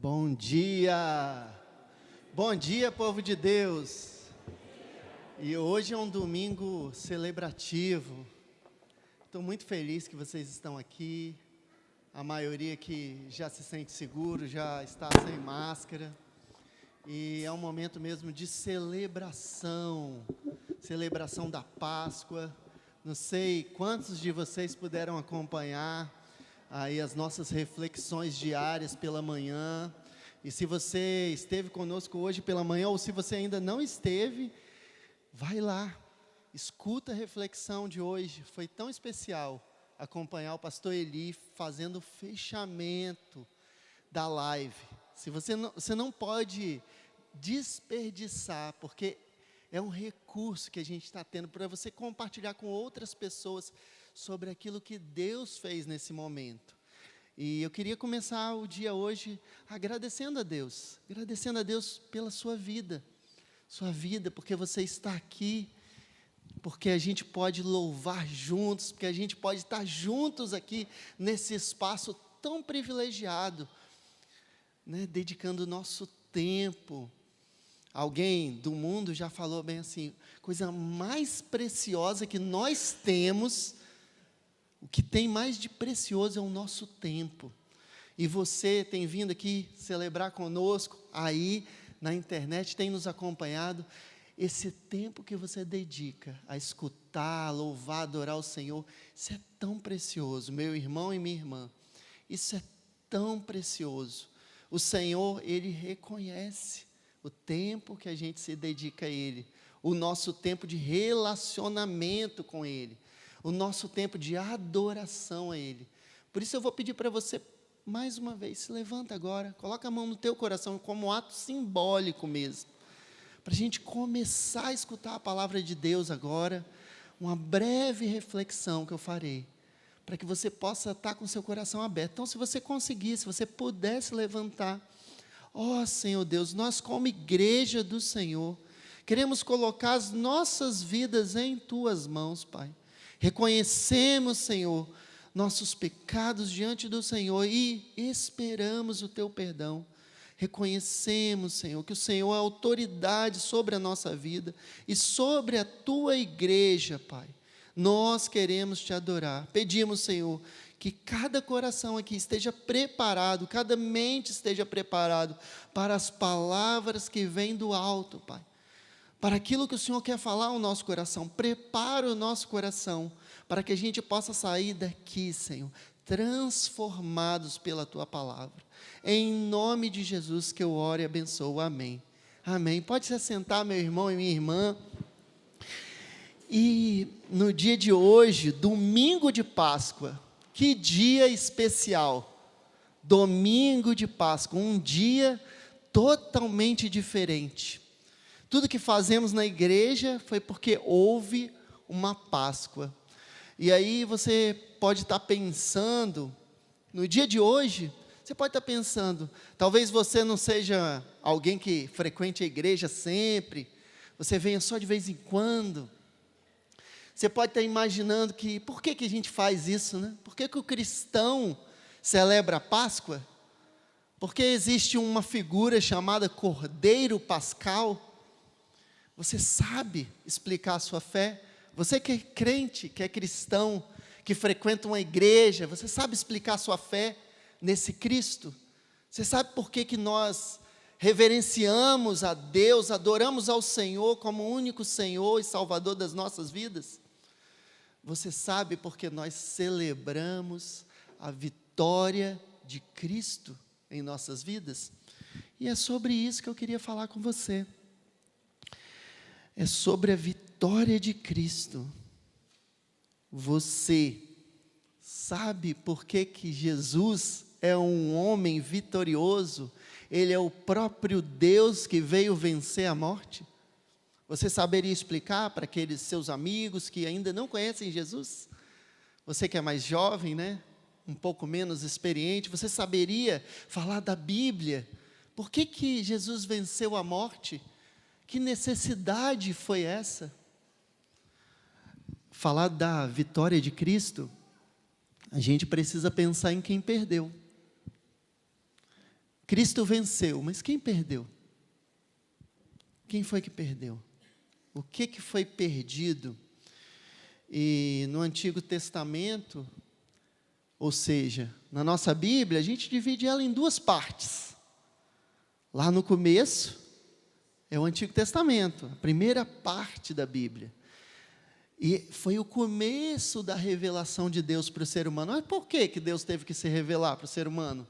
Bom dia! Bom dia, povo de Deus! E hoje é um domingo celebrativo. Estou muito feliz que vocês estão aqui. A maioria que já se sente seguro, já está sem máscara. E é um momento mesmo de celebração da Páscoa. Não sei quantos de vocês puderam acompanhar aí as nossas reflexões diárias pela manhã. E se você esteve conosco hoje pela manhã, ou se você ainda não esteve, vai lá, escuta a reflexão de hoje. Foi tão especial acompanhar o pastor Eli fazendo o fechamento da live. Você não pode desperdiçar, porque é um recurso que a gente está tendo para você compartilhar com outras pessoas sobre aquilo que Deus fez nesse momento. E eu queria começar o dia hoje agradecendo a Deus pela sua vida, porque você está aqui, porque a gente pode louvar juntos, porque a gente pode estar juntos aqui nesse espaço tão privilegiado, né, dedicando o nosso tempo. Alguém do mundo já falou bem assim, coisa mais preciosa que nós temos, o que tem mais de precioso é o nosso tempo. E você tem vindo aqui celebrar conosco, aí na internet, tem nos acompanhado. Esse tempo que você dedica a escutar, a louvar, adorar o Senhor, isso é tão precioso, meu irmão e minha irmã. Isso é tão precioso. O Senhor, Ele reconhece o tempo que a gente se dedica a Ele, o nosso tempo de relacionamento com Ele, o nosso tempo de adoração a Ele. Por isso eu vou pedir para você, mais uma vez, se levanta agora, coloca a mão no teu coração, como um ato simbólico mesmo, para a gente começar a escutar a palavra de Deus agora, uma breve reflexão que eu farei, para que você possa estar com seu coração aberto. Então, se você conseguir, se você pudesse levantar, ó Senhor Deus, nós como igreja do Senhor, queremos colocar as nossas vidas em Tuas mãos, Pai. Reconhecemos, Senhor, nossos pecados diante do Senhor e esperamos o Teu perdão. Reconhecemos, Senhor, que o Senhor é autoridade sobre a nossa vida e sobre a Tua igreja, Pai. Nós queremos Te adorar. Pedimos, Senhor, que cada coração aqui esteja preparado, cada mente esteja preparado para as palavras que vêm do alto, Pai. Para aquilo que o Senhor quer falar ao nosso coração. Prepara o nosso coração, para que a gente possa sair daqui, Senhor, transformados pela Tua palavra. Em nome de Jesus que eu oro e abençoo. Amém. Amém. Pode se assentar, meu irmão e minha irmã. E no dia de hoje, domingo de Páscoa, que dia especial. Domingo de Páscoa, um dia totalmente diferente. Tudo que fazemos na igreja foi porque houve uma Páscoa. E aí você pode estar pensando, no dia de hoje, você pode estar pensando, talvez você não seja alguém que frequente a igreja sempre, você venha só de vez em quando. Você pode estar imaginando que, por que a gente faz isso, né? Por que o cristão celebra a Páscoa? Porque existe uma figura chamada Cordeiro Pascal. Você sabe explicar a sua fé? Você que é crente, que é cristão, que frequenta uma igreja, você sabe explicar a sua fé nesse Cristo? Você sabe por que nós reverenciamos a Deus, adoramos ao Senhor como o único Senhor e Salvador das nossas vidas? Você sabe porque nós celebramos a vitória de Cristo em nossas vidas? E é sobre isso que eu queria falar com você. É sobre a vitória de Cristo. Você sabe por que Jesus é um homem vitorioso? Ele é o próprio Deus que veio vencer a morte? Você saberia explicar para aqueles seus amigos que ainda não conhecem Jesus? Você que é mais jovem, né? Um pouco menos experiente, você saberia falar da Bíblia? Por que Jesus venceu a morte? Que necessidade foi essa? Falar da vitória de Cristo, a gente precisa pensar em quem perdeu. Cristo venceu, mas quem perdeu? Quem foi que perdeu? O que foi perdido? E no Antigo Testamento, ou seja, na nossa Bíblia, a gente divide ela em duas partes. Lá no começo, é o Antigo Testamento, a primeira parte da Bíblia. E foi o começo da revelação de Deus para o ser humano. Mas por que Deus teve que se revelar para o ser humano?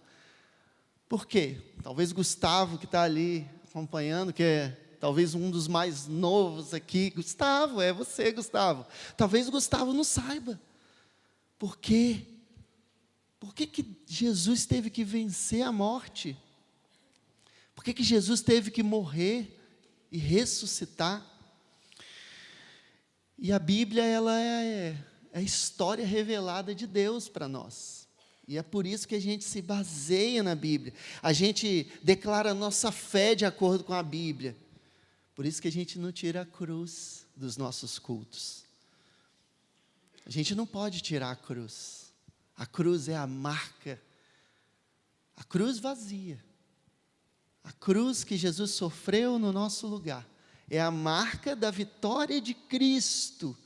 Por quê? Talvez Gustavo, que está ali acompanhando, que é talvez um dos mais novos aqui. Gustavo, é você, Gustavo. Talvez Gustavo não saiba. Por quê? Por que Jesus teve que vencer a morte? Por que Jesus teve que morrer e ressuscitar? E a Bíblia, ela é a história revelada de Deus para nós. E é por isso que a gente se baseia na Bíblia. A gente declara a nossa fé de acordo com a Bíblia. Por isso que a gente não tira a cruz dos nossos cultos. A gente não pode tirar a cruz. A cruz é a marca. A cruz vazia. A cruz que Jesus sofreu no nosso lugar. É a marca da vitória de Cristo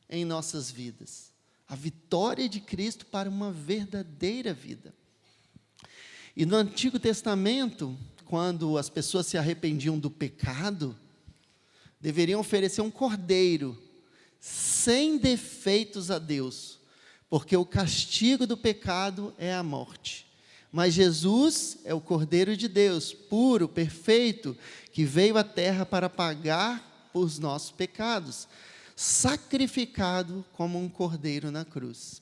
em nossas vidas. A vitória de Cristo para uma verdadeira vida. E no Antigo Testamento, quando as pessoas se arrependiam do pecado, deveriam oferecer um cordeiro, sem defeitos a Deus, porque o castigo do pecado é a morte. Mas Jesus é o Cordeiro de Deus, puro, perfeito, que veio à terra para pagar por os nossos pecados, sacrificado como um cordeiro na cruz.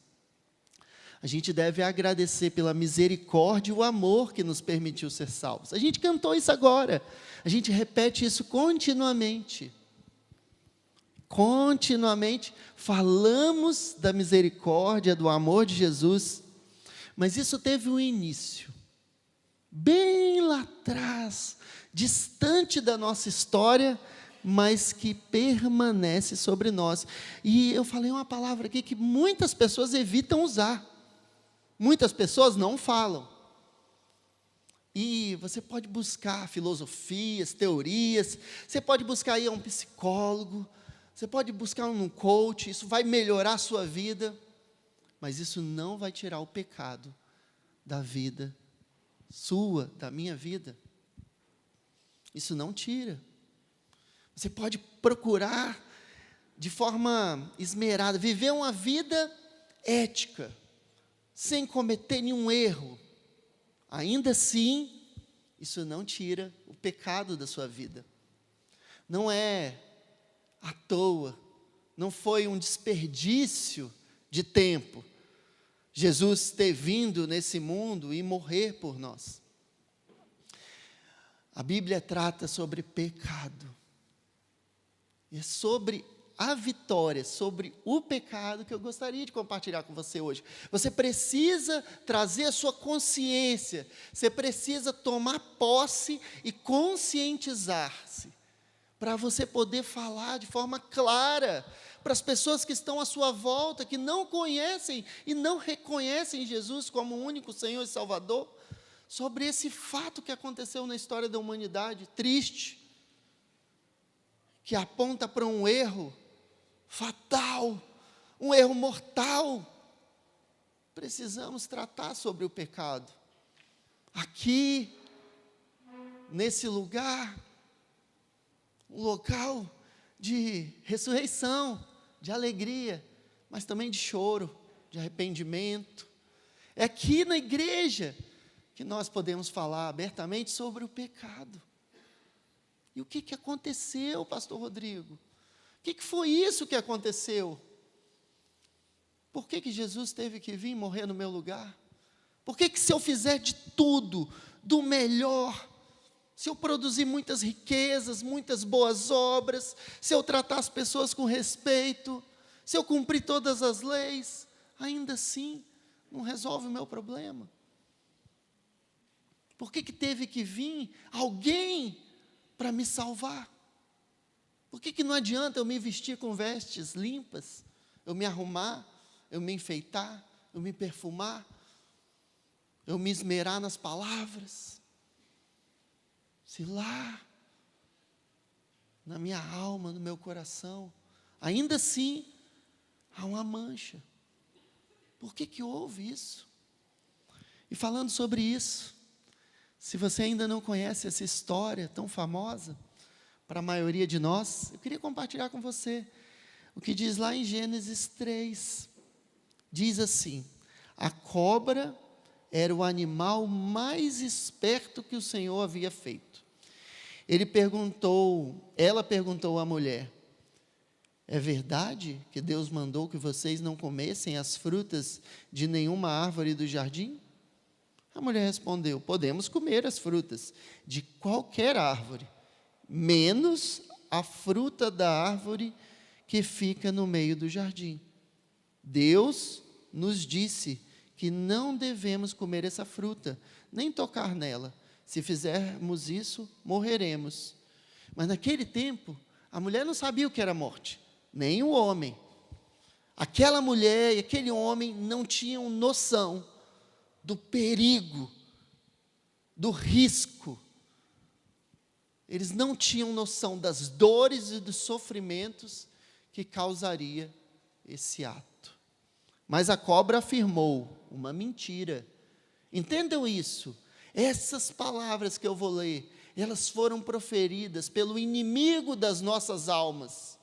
A gente deve agradecer pela misericórdia e o amor que nos permitiu ser salvos. A gente cantou isso agora, a gente repete isso continuamente. Continuamente falamos da misericórdia, do amor de Jesus, mas isso teve um início, bem lá atrás, distante da nossa história, mas que permanece sobre nós. E eu falei uma palavra aqui que muitas pessoas evitam usar, muitas pessoas não falam. E você pode buscar filosofias, teorias, você pode buscar aí um psicólogo, você pode buscar um coach, isso vai melhorar a sua vida, mas isso não vai tirar o pecado da vida sua, da minha vida. Isso não tira. Você pode procurar de forma esmerada, viver uma vida ética, sem cometer nenhum erro. Ainda assim, isso não tira o pecado da sua vida. Não é à toa, não foi um desperdício de tempo Jesus ter vindo nesse mundo e morrer por nós. A Bíblia trata sobre pecado. E é sobre a vitória, sobre o pecado que eu gostaria de compartilhar com você hoje. Você precisa trazer a sua consciência, você precisa tomar posse e conscientizar-se, para você poder falar de forma clara para as pessoas que estão à sua volta, que não conhecem e não reconhecem Jesus como o único Senhor e Salvador, sobre esse fato que aconteceu na história da humanidade, triste, que aponta para um erro fatal, um erro mortal. Precisamos tratar sobre o pecado. Aqui, nesse lugar, um local de ressurreição, de alegria, mas também de choro, de arrependimento. É aqui na igreja que nós podemos falar abertamente sobre o pecado. E o que aconteceu, pastor Rodrigo? O que foi isso que aconteceu? Por que Jesus teve que vir morrer no meu lugar? Por que se eu fizer de tudo, do melhor, se eu produzir muitas riquezas, muitas boas obras, se eu tratar as pessoas com respeito, se eu cumprir todas as leis, ainda assim não resolve o meu problema? Por que teve que vir alguém para me salvar? Por que não adianta eu me vestir com vestes limpas, eu me arrumar, eu me enfeitar, eu me perfumar, eu me esmerar nas palavras? Se lá, na minha alma, no meu coração, ainda assim, há uma mancha. Por que houve isso? E falando sobre isso, se você ainda não conhece essa história tão famosa, para a maioria de nós, eu queria compartilhar com você o que diz lá em Gênesis 3. Diz assim: a cobra era o animal mais esperto que o Senhor havia feito. Ela perguntou à mulher: é verdade que Deus mandou que vocês não comessem as frutas de nenhuma árvore do jardim? A mulher respondeu: podemos comer as frutas de qualquer árvore, menos a fruta da árvore que fica no meio do jardim. Deus nos disse que não devemos comer essa fruta, nem tocar nela. Se fizermos isso, morreremos. Mas naquele tempo, a mulher não sabia o que era morte, nem o homem. Aquela mulher e aquele homem não tinham noção do perigo, do risco. Eles não tinham noção das dores e dos sofrimentos que causaria esse ato. Mas a cobra afirmou uma mentira. Entendam isso. Essas palavras que eu vou ler, elas foram proferidas pelo inimigo das nossas almas.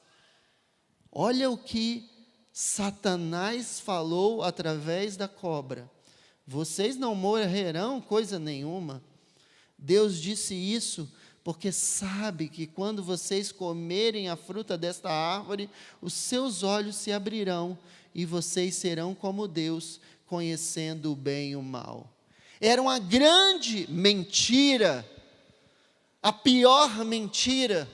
Olha o que Satanás falou através da cobra: vocês não morrerão coisa nenhuma. Deus disse isso porque sabe que quando vocês comerem a fruta desta árvore, os seus olhos se abrirão e vocês serão como Deus, conhecendo o bem e o mal. Era uma grande mentira, a pior mentira.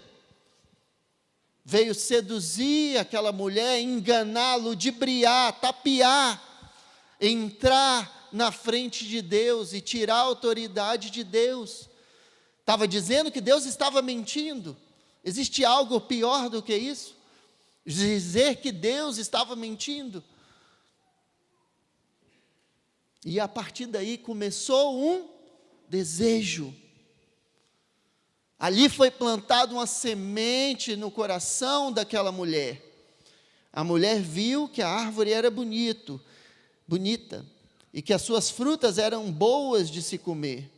Veio seduzir aquela mulher, enganar, ludibriar, tapear, entrar na frente de Deus e tirar a autoridade de Deus. Estava dizendo que Deus estava mentindo. Existe algo pior do que isso? Dizer que Deus estava mentindo. E a partir daí começou um desejo. Ali foi plantada uma semente no coração daquela mulher. A mulher viu que a árvore era bonita, e que as suas frutas eram boas de se comer.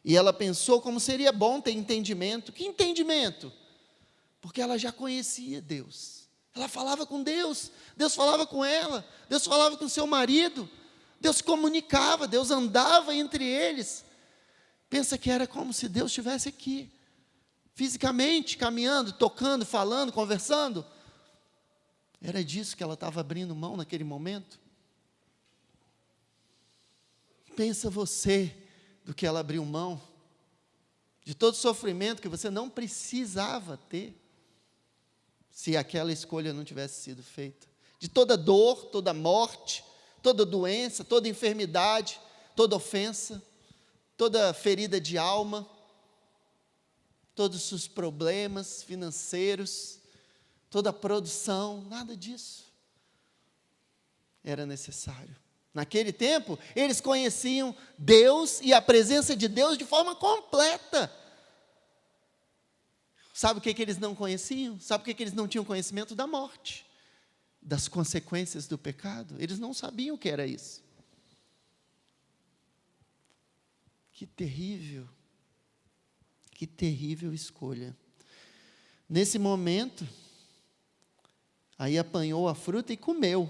E ela pensou como seria bom ter entendimento. Que entendimento? Porque ela já conhecia Deus. Ela falava com Deus, Deus falava com ela, Deus falava com seu marido, Deus comunicava, Deus andava entre eles. Pensa que era como se Deus estivesse aqui, fisicamente, caminhando, tocando, falando, conversando. Era disso que ela estava abrindo mão naquele momento. Pensa você do que ela abriu mão, de todo sofrimento que você não precisava ter, se aquela escolha não tivesse sido feita, de toda dor, toda morte, toda doença, toda enfermidade, toda ofensa, toda ferida de alma, todos os problemas financeiros, toda a produção, nada disso era necessário. Naquele tempo, eles conheciam Deus e a presença de Deus de forma completa. Sabe o que eles não conheciam? Sabe o que eles não tinham conhecimento? Da morte, das consequências do pecado. Eles não sabiam o que era isso. Que terrível escolha. Nesse momento, aí apanhou a fruta e comeu.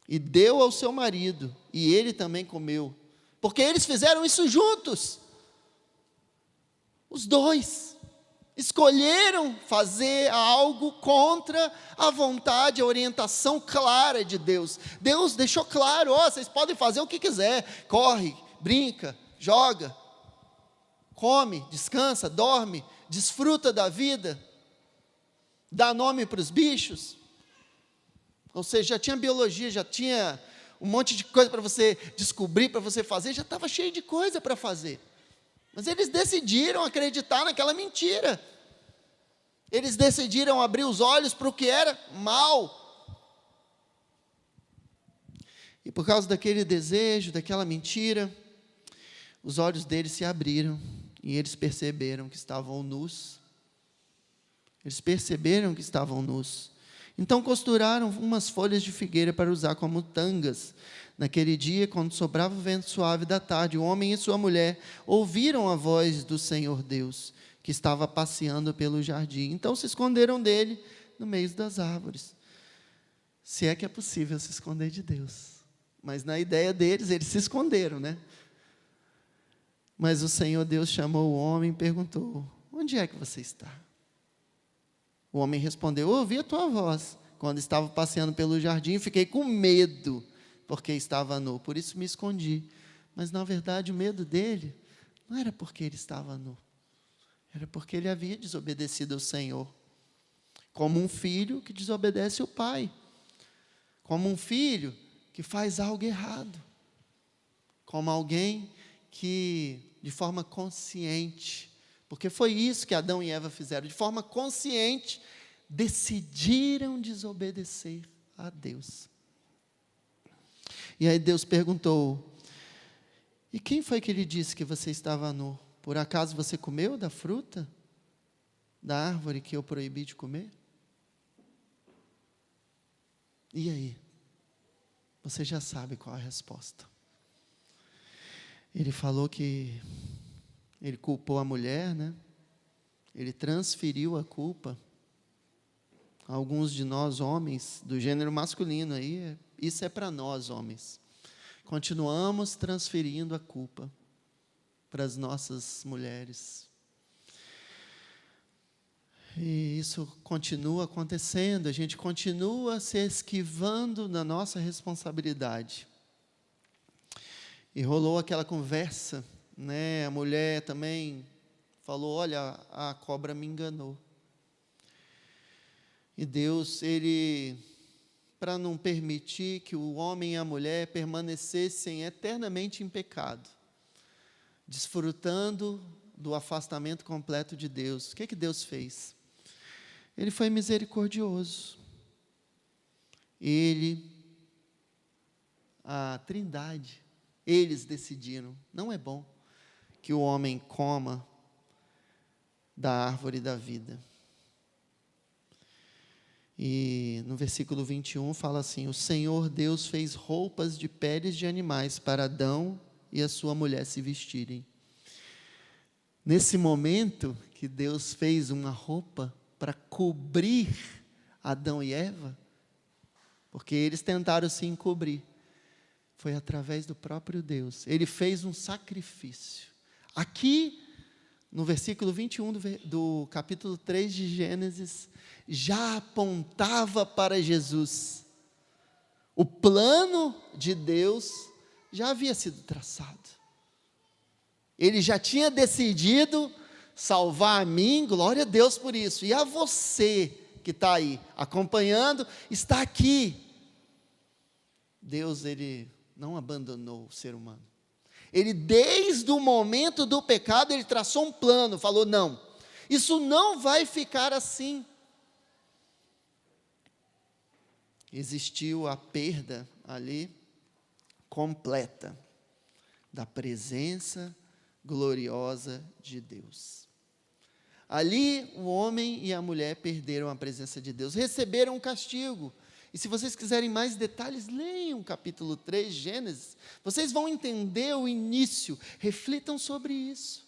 E deu ao seu marido, e ele também comeu. Porque eles fizeram isso juntos. Os dois escolheram fazer algo contra a vontade, a orientação clara de Deus. Deus deixou claro: vocês podem fazer o que quiser. Corre, brinca, joga, come, descansa, dorme, desfruta da vida, dá nome para os bichos. Ou seja, já tinha biologia, já tinha um monte de coisa para você descobrir, para você fazer, já estava cheio de coisa para fazer. Mas eles decidiram acreditar naquela mentira. Eles decidiram abrir os olhos para o que era mal. E por causa daquele desejo, daquela mentira, os olhos deles se abriram e eles perceberam que estavam nus. Eles perceberam que estavam nus. Então costuraram umas folhas de figueira para usar como tangas. Naquele dia, quando sobrava o vento suave da tarde, o homem e sua mulher ouviram a voz do Senhor Deus, que estava passeando pelo jardim. Então se esconderam dele no meio das árvores. Se é que é possível se esconder de Deus. Mas na ideia deles, eles se esconderam, né? Mas o Senhor Deus chamou o homem e perguntou: onde é que você está? O homem respondeu: ouvi a tua voz quando estava passeando pelo jardim e fiquei com medo, porque estava nu, por isso me escondi. Mas na verdade o medo dele não era porque ele estava nu, era porque ele havia desobedecido ao Senhor. Como um filho que desobedece o pai, como um filho que faz algo errado, como alguém que de forma consciente, porque foi isso que Adão e Eva fizeram, de forma consciente, decidiram desobedecer a Deus. E aí Deus perguntou: e quem foi que lhe disse que você estava nu? Por acaso você comeu da fruta da árvore que eu proibi de comer? E aí? Você já sabe qual a resposta. Ele falou que ele culpou a mulher, né? Ele transferiu a culpa. Alguns de nós, homens, do gênero masculino, aí, isso é para nós, homens. Continuamos transferindo a culpa para as nossas mulheres. E isso continua acontecendo, a gente continua se esquivando da nossa responsabilidade. E rolou aquela conversa, né? A mulher também falou: olha, a cobra me enganou. E Deus, Ele, para não permitir que o homem e a mulher permanecessem eternamente em pecado, desfrutando do afastamento completo de Deus, o que Deus fez? Ele foi misericordioso. Ele, a Trindade, eles decidiram: não é bom que o homem coma da árvore da vida. E no versículo 21 fala assim: o Senhor Deus fez roupas de peles de animais para Adão e a sua mulher se vestirem. Nesse momento que Deus fez uma roupa para cobrir Adão e Eva, porque eles tentaram se encobrir, foi através do próprio Deus. Ele fez um sacrifício. Aqui, no versículo 21 do capítulo 3 de Gênesis, já apontava para Jesus. O plano de Deus já havia sido traçado. Ele já tinha decidido salvar a mim, glória a Deus por isso, e a você que está aí acompanhando, está aqui. Deus, Ele não abandonou o ser humano. Ele, desde o momento do pecado, Ele traçou um plano, falou: não, isso não vai ficar assim. Existiu a perda ali, completa, da presença gloriosa de Deus. Ali, o homem e a mulher perderam a presença de Deus, receberam um castigo. E se vocês quiserem mais detalhes, leiam o capítulo 3 de Gênesis. Vocês vão entender o início, reflitam sobre isso.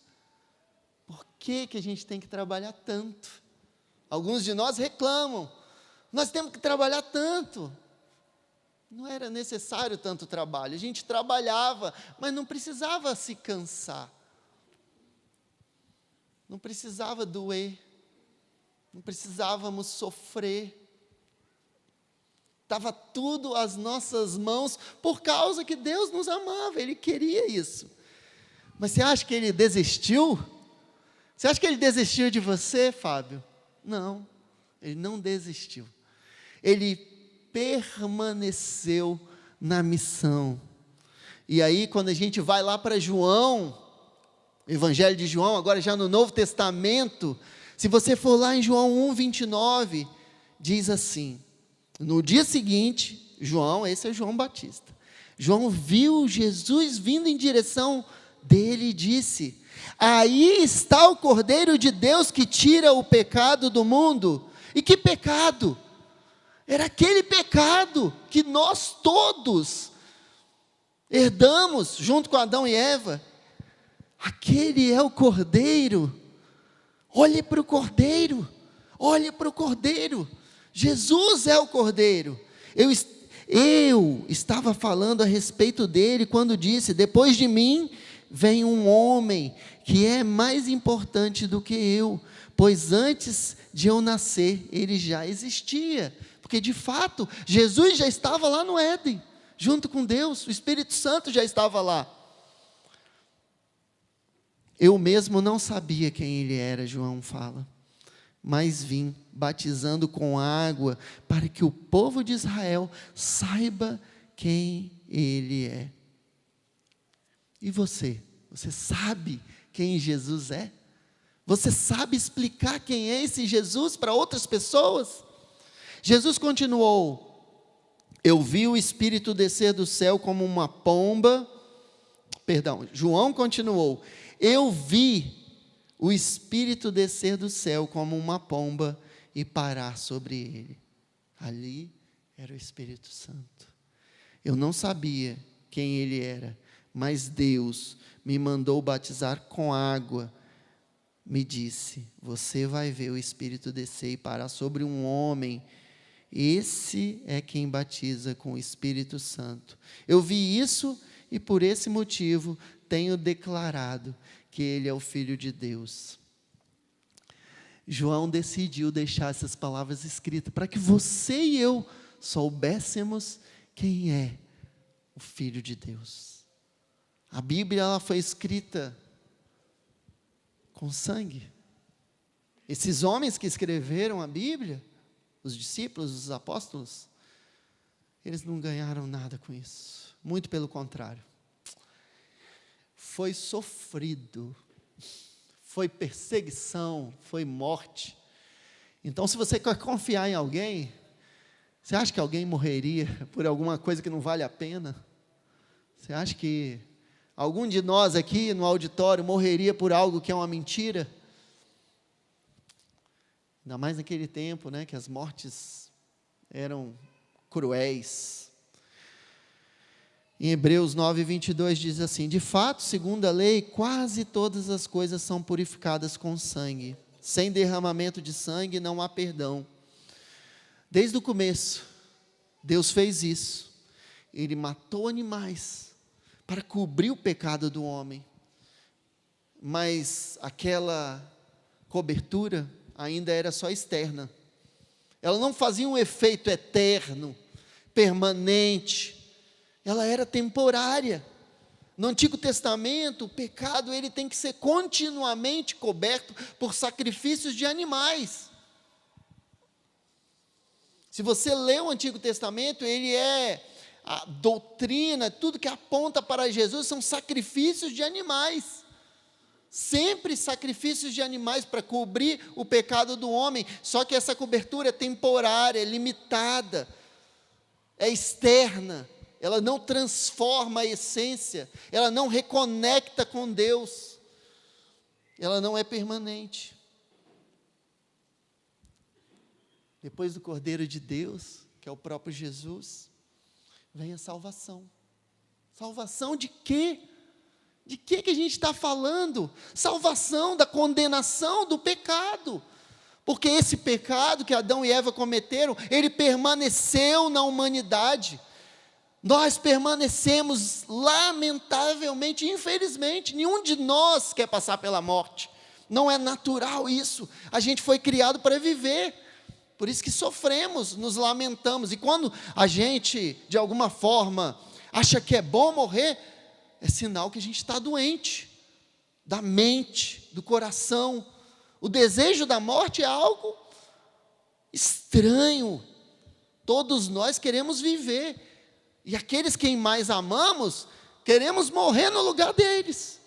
Por que a gente tem que trabalhar tanto? Alguns de nós reclamam: nós temos que trabalhar tanto. Não era necessário tanto trabalho, a gente trabalhava, mas não precisava se cansar. Não precisava doer, não precisávamos sofrer. Estava tudo às nossas mãos, por causa que Deus nos amava, Ele queria isso. Mas você acha que Ele desistiu? Você acha que Ele desistiu de você, Fábio? Não, Ele não desistiu. Ele permaneceu na missão. E aí, quando a gente vai lá para João, Evangelho de João, agora já no Novo Testamento, se você for lá em João 1:29, diz assim: no dia seguinte, João, esse é João Batista, João viu Jesus vindo em direção dele e disse: Aí está o Cordeiro de Deus que tira o pecado do mundo. E que pecado? Era aquele pecado que nós todos herdamos junto com Adão e Eva. Aquele é o Cordeiro. Olhe para o Cordeiro. Olhe para o Cordeiro. Jesus é o Cordeiro. Eu estava falando a respeito dele quando disse: depois de mim vem um homem que é mais importante do que eu, pois antes de eu nascer ele já existia. Porque de fato Jesus já estava lá no Éden, junto com Deus. O Espírito Santo já estava lá. Eu mesmo não sabia quem ele era, João fala, mas vim batizando com água para que o povo de Israel saiba quem ele é. E você? Você sabe quem Jesus é? Você sabe explicar quem é esse Jesus para outras pessoas? Jesus continuou: eu vi o Espírito descer do céu como uma pomba. João continuou: eu vi o Espírito descer do céu como uma pomba e parar sobre ele. Ali era o Espírito Santo. Eu não sabia quem ele era, mas Deus me mandou batizar com água. Me disse: você vai ver o Espírito descer e parar sobre um homem. Esse é quem batiza com o Espírito Santo. Eu vi isso e por esse motivo tenho declarado que ele é o Filho de Deus. João decidiu deixar essas palavras escritas para que você e eu soubéssemos quem é o Filho de Deus. A Bíblia ela foi escrita com sangue. Esses homens que escreveram a Bíblia, os discípulos, os apóstolos, eles não ganharam nada com isso. Muito pelo contrário. Foi sofrido, foi perseguição, foi morte. Então, se você quer confiar em alguém, você acha que alguém morreria por alguma coisa que não vale a pena? Você acha que algum de nós aqui no auditório morreria por algo que é uma mentira? Ainda mais naquele tempo, né, que as mortes eram cruéis. Em Hebreus 9:22 diz assim: de fato, segundo a lei, quase todas as coisas são purificadas com sangue. Sem derramamento de sangue não há perdão. Desde o começo, Deus fez isso. Ele matou animais para cobrir o pecado do homem. Mas aquela cobertura ainda era só externa. Ela não fazia um efeito eterno, permanente. Ela era temporária. No Antigo Testamento, o pecado ele tem que ser continuamente coberto por sacrifícios de animais. Se você lê o Antigo Testamento, ele é a doutrina, tudo que aponta para Jesus são sacrifícios de animais. Sempre sacrifícios de animais para cobrir o pecado do homem. Só que essa cobertura é temporária, é limitada, é externa. Ela não transforma a essência, ela não reconecta com Deus, ela não é permanente. Depois do Cordeiro de Deus, que é o próprio Jesus, vem a salvação. Salvação de quê? De que a gente está falando? Salvação da condenação do pecado. Porque esse pecado que Adão e Eva cometeram, ele permaneceu na humanidade. Nós permanecemos, lamentavelmente, infelizmente, nenhum de nós quer passar pela morte. Não é natural isso. A gente foi criado para viver. Por isso que sofremos, nos lamentamos. E quando a gente, de alguma forma, acha que é bom morrer, é sinal que a gente está doente, da mente, do coração. O desejo da morte é algo estranho. Todos nós queremos viver. E aqueles quem mais amamos, queremos morrer no lugar deles.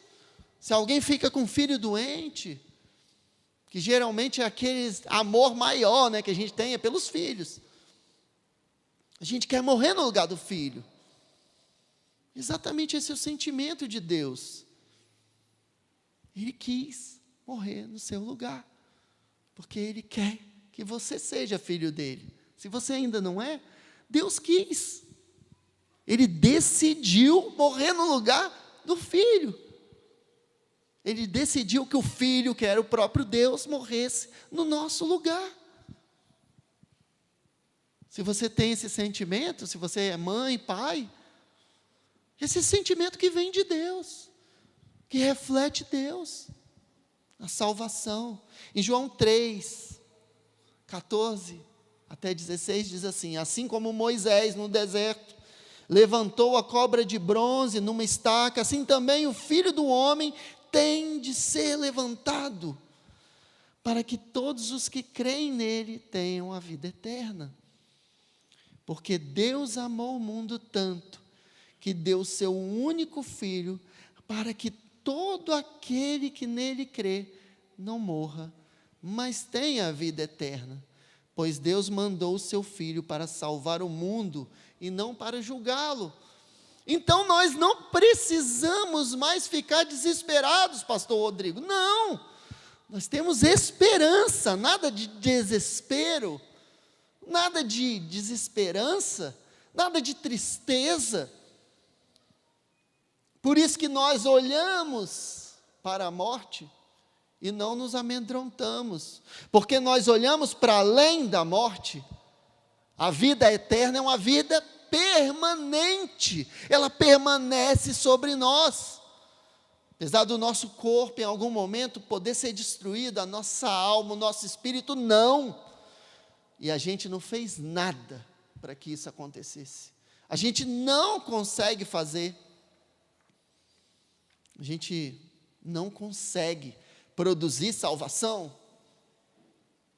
Se alguém fica com um filho doente, que geralmente é aquele amor maior, né, que a gente tem é pelos filhos. A gente quer morrer no lugar do filho. Exatamente esse é o sentimento de Deus. Ele quis morrer no seu lugar, porque Ele quer que você seja filho dele. Se você ainda não é, Deus quis. Ele decidiu morrer no lugar do Filho. Ele decidiu que o Filho, que era o próprio Deus, morresse no nosso lugar. Se você tem esse sentimento, se você é mãe, pai, esse sentimento que vem de Deus, que reflete Deus, a salvação. Em João 3, 14 até 16 diz assim: assim como Moisés no deserto levantou a cobra de bronze numa estaca, assim também o Filho do Homem tem de ser levantado, para que todos os que creem nele tenham a vida eterna. Porque Deus amou o mundo tanto, que deu seu único Filho, para que todo aquele que nele crê não morra, mas tenha a vida eterna. Pois Deus mandou o seu Filho para salvar o mundo e não para julgá-lo. Então nós não precisamos mais ficar desesperados, pastor Rodrigo. Não, nós temos esperança, nada de desespero, nada de desesperança, nada de tristeza. Por isso que nós olhamos para a morte e não nos amedrontamos, porque nós olhamos para além da morte. A vida eterna é uma vida permanente, ela permanece sobre nós. Apesar do nosso corpo em algum momento poder ser destruído, a nossa alma, o nosso espírito não. E a gente não fez nada para que isso acontecesse. A gente não consegue fazer. A gente não consegue produzir salvação.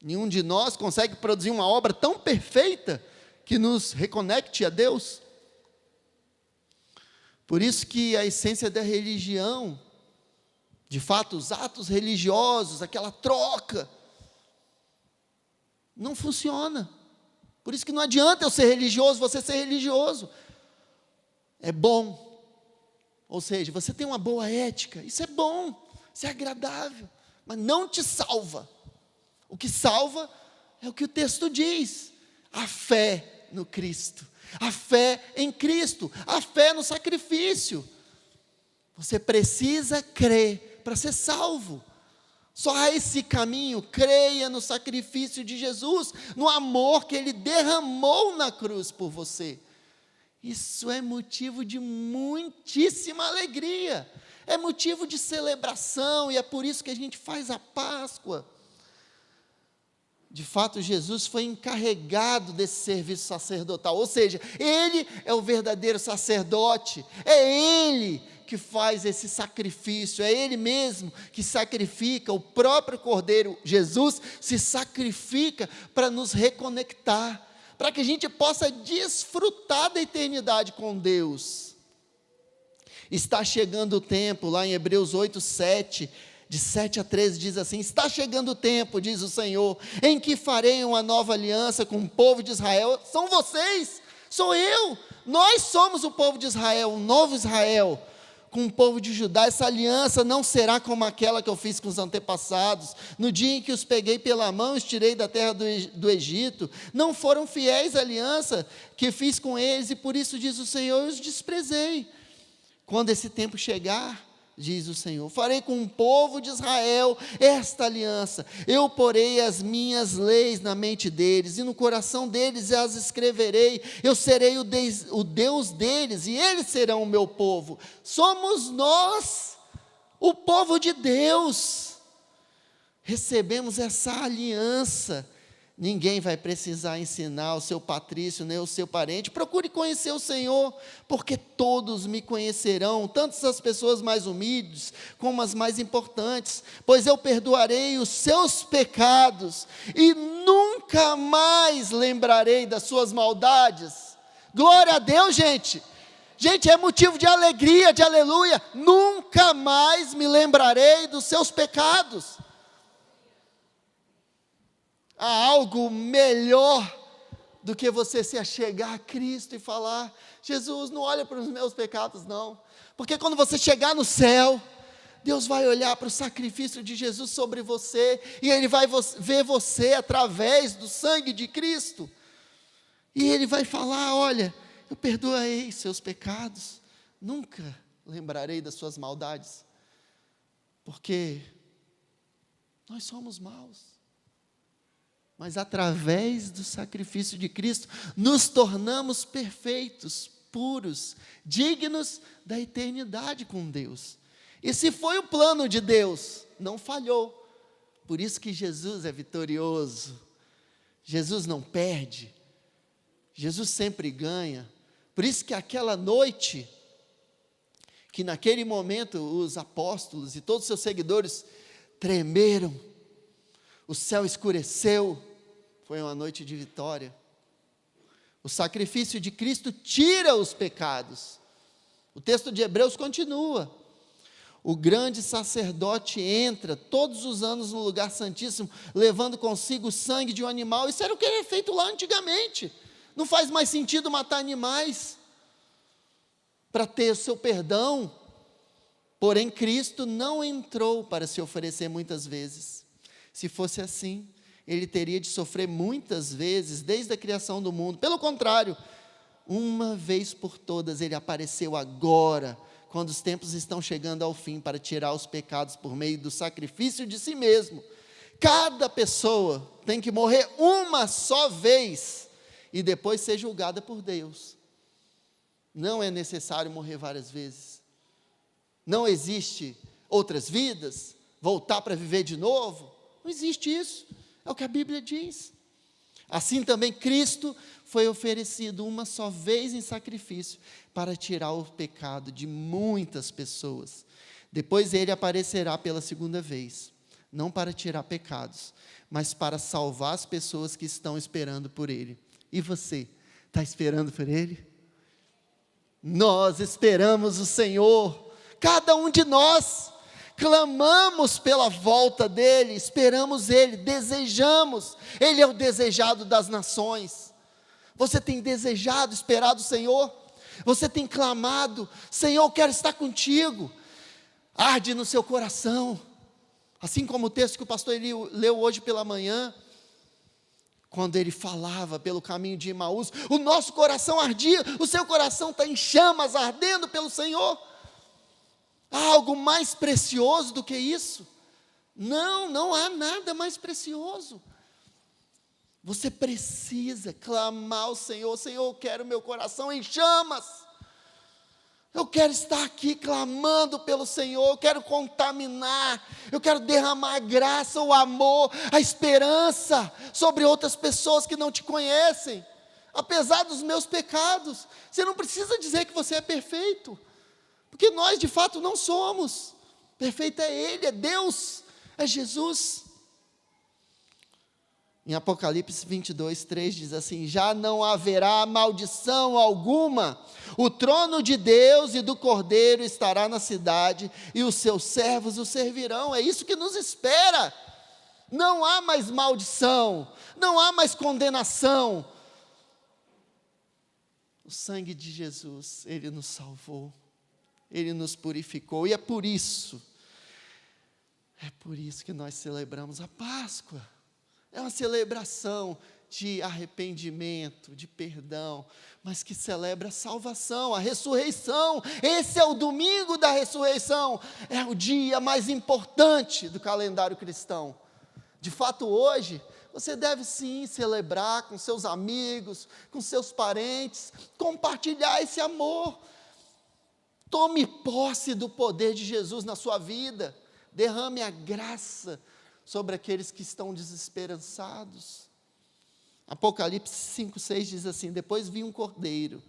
Nenhum de nós consegue produzir uma obra tão perfeita que nos reconecte a Deus. Por isso que a essência da religião, de fato, os atos religiosos, aquela troca, não funciona. Por isso que não adianta eu ser religioso, você ser religioso. É bom. Ou seja, você tem uma boa ética, isso é bom, isso é agradável, mas não te salva. O que salva é o que o texto diz: a fé no Cristo, a fé em Cristo, a fé no sacrifício. Você precisa crer para ser salvo. Só há esse caminho. Creia no sacrifício de Jesus, no amor que Ele derramou na cruz por você. Isso é motivo de muitíssima alegria, é motivo de celebração, e é por isso que a gente faz a Páscoa. De fato, Jesus foi encarregado desse serviço sacerdotal, ou seja, Ele é o verdadeiro sacerdote, é Ele que faz esse sacrifício, é Ele mesmo que sacrifica, o próprio Cordeiro, Jesus, se sacrifica para nos reconectar, para que a gente possa desfrutar da eternidade com Deus. Está chegando o tempo, lá em Hebreus 8, 7, de 7 a 13 diz assim: está chegando o tempo, diz o Senhor, em que farei uma nova aliança com o povo de Israel. São vocês, sou eu, nós somos o povo de Israel, o novo Israel, com o povo de Judá. Essa aliança não será como aquela que eu fiz com os antepassados, no dia em que os peguei pela mão e os tirei da terra do Egito. Não foram fiéis à aliança que fiz com eles, e por isso, diz o Senhor, eu os desprezei. Quando esse tempo chegar, diz o Senhor, farei com o povo de Israel esta aliança, eu porei as minhas leis na mente deles, e no coração deles as escreverei, eu serei o Deus deles, e eles serão o meu povo. Somos nós, o povo de Deus, recebemos essa aliança. Ninguém vai precisar ensinar o seu patrício, nem o seu parente. Procure conhecer o Senhor, porque todos me conhecerão, tanto as pessoas mais humildes, como as mais importantes, pois eu perdoarei os seus pecados, e nunca mais lembrarei das suas maldades. Glória a Deus, gente! Gente, é motivo de alegria, de aleluia. Nunca mais me lembrarei dos seus pecados. Há algo melhor do que você se achegar a Cristo e falar: Jesus, não olha para os meus pecados não, porque quando você chegar no céu, Deus vai olhar para o sacrifício de Jesus sobre você, e Ele vai ver você através do sangue de Cristo, e Ele vai falar: olha, eu perdoei seus pecados, nunca lembrarei das suas maldades, porque nós somos maus, mas através do sacrifício de Cristo, nos tornamos perfeitos, puros, dignos da eternidade com Deus. E se foi o plano de Deus, não falhou. Por isso que Jesus é vitorioso. Jesus não perde. Jesus sempre ganha. Por isso que aquela noite, que naquele momento os apóstolos e todos os seus seguidores tremeram, o céu escureceu, foi uma noite de vitória. O sacrifício de Cristo tira os pecados. O texto de Hebreus continua: o grande sacerdote entra todos os anos no lugar santíssimo, levando consigo o sangue de um animal. Isso era o que era feito lá antigamente. Não faz mais sentido matar animais para ter o seu perdão. Porém, Cristo não entrou para se oferecer muitas vezes. Se fosse assim, Ele teria de sofrer muitas vezes, desde a criação do mundo. Pelo contrário, uma vez por todas, Ele apareceu agora, quando os tempos estão chegando ao fim, para tirar os pecados por meio do sacrifício de si mesmo. Cada pessoa tem que morrer uma só vez, e depois ser julgada por Deus. Não é necessário morrer várias vezes. Não existe outras vidas, voltar para viver de novo. Não existe isso, é o que a Bíblia diz. Assim também Cristo foi oferecido uma só vez em sacrifício, para tirar o pecado de muitas pessoas. Depois Ele aparecerá pela segunda vez, não para tirar pecados, mas para salvar as pessoas que estão esperando por Ele. E você, está esperando por Ele? Nós esperamos o Senhor, cada um de nós, clamamos pela volta dEle, esperamos Ele, desejamos. Ele é o desejado das nações. Você tem desejado, esperado o Senhor? Você tem clamado: Senhor, quero estar contigo. Arde no seu coração, assim como o texto que o pastor Eli leu hoje pela manhã, quando ele falava pelo caminho de Emaús, o nosso coração ardia. O seu coração está em chamas, ardendo pelo Senhor. Há algo mais precioso do que isso? Não, não há nada mais precioso. Você precisa clamar ao Senhor: Senhor, eu quero meu coração em chamas. Eu quero estar aqui clamando pelo Senhor, eu quero contaminar, eu quero derramar a graça, o amor, a esperança sobre outras pessoas que não te conhecem, apesar dos meus pecados. Você não precisa dizer que você é perfeito, porque nós de fato não somos. Perfeito é Ele, é Deus, é Jesus. Em Apocalipse 22, 3 diz assim: já não haverá maldição alguma, o trono de Deus e do Cordeiro estará na cidade, e os seus servos o servirão. É isso que nos espera. Não há mais maldição, não há mais condenação. O sangue de Jesus, Ele nos salvou, Ele nos purificou, e é por isso que nós celebramos a Páscoa. É uma celebração de arrependimento, de perdão, mas que celebra a salvação, a ressurreição. Esse é o domingo da ressurreição, é o dia mais importante do calendário cristão. De fato, hoje, você deve sim celebrar com seus amigos, com seus parentes, compartilhar esse amor. Tome posse do poder de Jesus na sua vida, derrame a graça sobre aqueles que estão desesperançados. Apocalipse 5:6 diz assim: depois vi um cordeiro,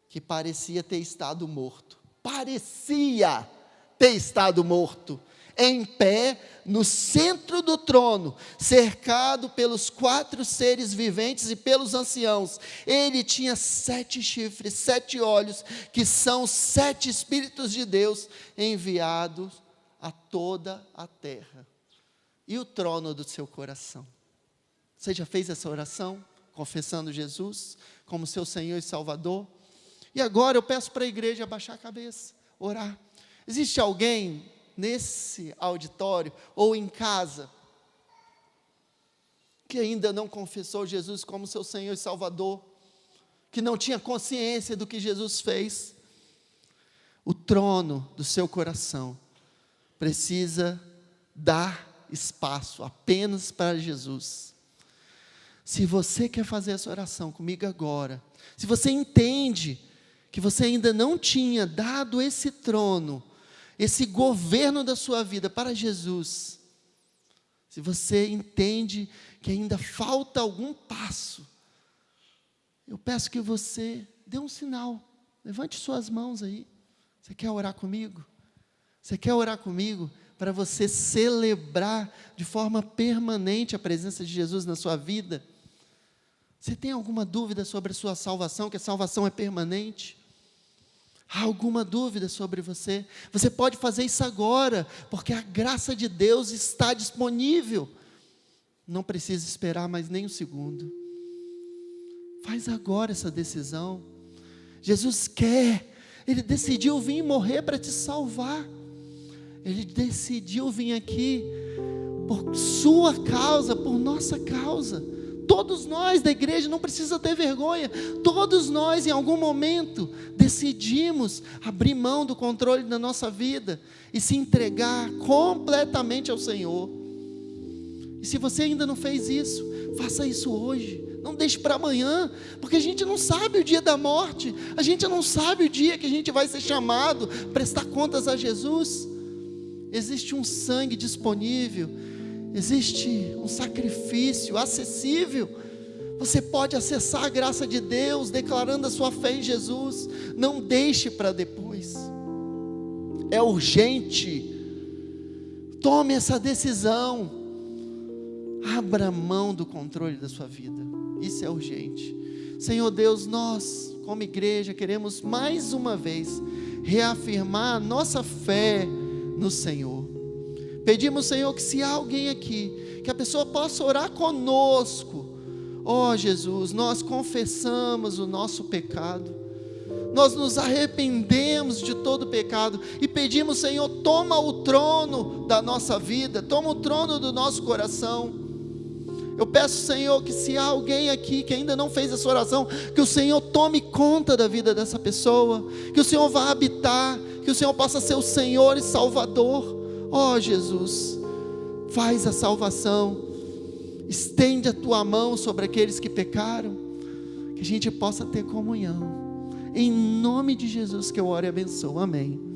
que parecia ter estado morto, em pé no centro do trono, cercado pelos 4 seres viventes e pelos anciãos. Ele tinha 7 chifres, 7 olhos, que são 7 Espíritos de Deus, enviados a toda a terra. E o trono do seu coração? Você já fez essa oração, confessando Jesus como seu Senhor e Salvador? E agora eu peço para a igreja abaixar a cabeça, orar. Existe alguém nesse auditório ou em casa que ainda não confessou Jesus como seu Senhor e Salvador, que não tinha consciência do que Jesus fez, o trono do seu coração precisa dar espaço apenas para Jesus. Se você quer fazer essa oração comigo agora, se você entende que você ainda não tinha dado esse trono, esse governo da sua vida para Jesus, se você entende que ainda falta algum passo, eu peço que você dê um sinal, levante suas mãos aí. Você quer orar comigo? Você quer orar comigo para você celebrar de forma permanente a presença de Jesus na sua vida? Você tem alguma dúvida sobre a sua salvação, que a salvação é permanente? Há alguma dúvida sobre você? Você pode fazer isso agora, porque a graça de Deus está disponível. Não precisa esperar mais nem um segundo. Faz agora essa decisão. Jesus quer, Ele decidiu vir morrer para te salvar. Ele decidiu vir aqui por sua causa, por nossa causa. Todos nós da igreja, não precisa ter vergonha, todos nós em algum momento decidimos abrir mão do controle da nossa vida e se entregar completamente ao Senhor. E se você ainda não fez isso, faça isso hoje, não deixe para amanhã, porque a gente não sabe o dia da morte, a gente não sabe o dia que a gente vai ser chamado, prestar contas a Jesus. Existe um sangue disponível, existe um sacrifício acessível. Você pode acessar a graça de Deus declarando a sua fé em Jesus. Não deixe para depois, é urgente. Tome essa decisão, abra mão do controle da sua vida, isso é urgente. Senhor Deus, nós como igreja queremos mais uma vez reafirmar a nossa fé no Senhor. Pedimos, Senhor, que se há alguém aqui, que a pessoa possa orar conosco. Ó Jesus, nós confessamos o nosso pecado, nós nos arrependemos de todo pecado e pedimos, Senhor, toma o trono da nossa vida, toma o trono do nosso coração. Eu peço, Senhor, que se há alguém aqui que ainda não fez essa oração, que o Senhor tome conta da vida dessa pessoa, que o Senhor vá habitar, que o Senhor possa ser o Senhor e Salvador. Ó Jesus, faz a salvação, estende a tua mão sobre aqueles que pecaram, que a gente possa ter comunhão. Em nome de Jesus que eu oro e abençoo, amém.